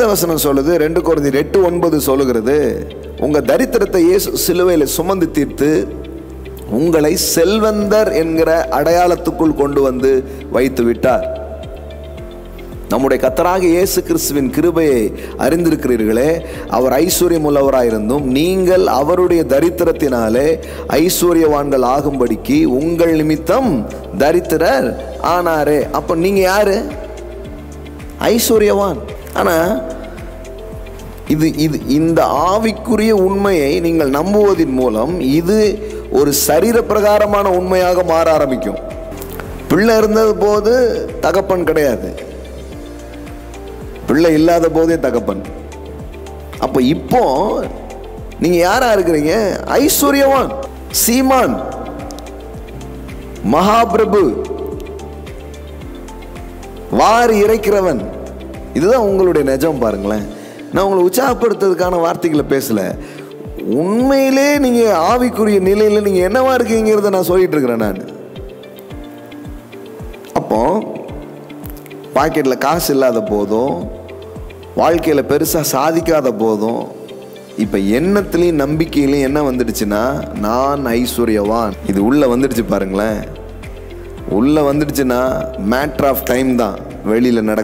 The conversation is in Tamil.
வேதவசனம் சொல்லுது, 2 கொரிந்தியர் 8:9 சொல்லுகிறது, உங்க தரித்திரத்தை இயேசு சிலுவையில் சுமந்து தீர்த்து உங்களை செல்வந்தர் என்கிற அடையாளத்துக்குள் கொண்டு வந்து வைத்து விட்டார். நம்முடைய கர்த்தராகிய இயேசு கிறிஸ்துவின் கிருபையை அறிந்திருக்கிறீர்களே, அவர் ஐஸ்வர்யம் உள்ளவராயிருந்தும் நீங்கள் அவருடைய தரித்திரத்தினாலே ஐஸ்வர்யவான்கள் ஆகும்படிக்கு உங்கள் நிமித்தம் தரித்திரர் ஆனாரே. அப்ப நீங்க யாரு? ஐஸ்வர்யவான். ஆனா இந்த ஆவிக்குரிய உண்மையை நீங்கள் நம்புவதன் மூலம் இது ஒரு சரீர பிரகாரமான உண்மையாக மாற ஆரம்பிக்கும். பிள்ளை இருந்தது போது தகப்பன் கிடையாது, பிள்ளை இல்லாத போதே தகப்பன். அப்ப இப்போ நீங்க யாரா இருக்கிறீங்க? ஐஸ்வர்யவான், சீமான், மகாபிரபு, வாரி இறைக்கிறவன். இதுதான் உங்களுடைய நிஜம். பாருங்களேன், நான் உங்களை உற்சாகப்படுத்துறதுக்கான வார்த்தைகளை பேசல. உண்மையிலே நீங்க ஆவிக்குரிய நிலையில நீங்க என்னவா இருக்கீங்கிறத நான் சொல்லிட்டு இருக்கிறேன். நான் அப்போ பாக்கெட்ல காசு இல்லாத போதும், வாழ்க்கையில பெருசா சாதிக்காத போதும், இப்ப எண்ணத்திலையும் நம்பிக்கையிலையும் என்ன வந்துடுச்சுன்னா, நான் ஐஸ்வர்யவான். இது உள்ள வந்துடுச்சு. பாருங்களேன், உள்ள வந்துடுச்சுன்னா மேட்டர் ஆஃப் டைம் தான் வெளியில நடக்கும்.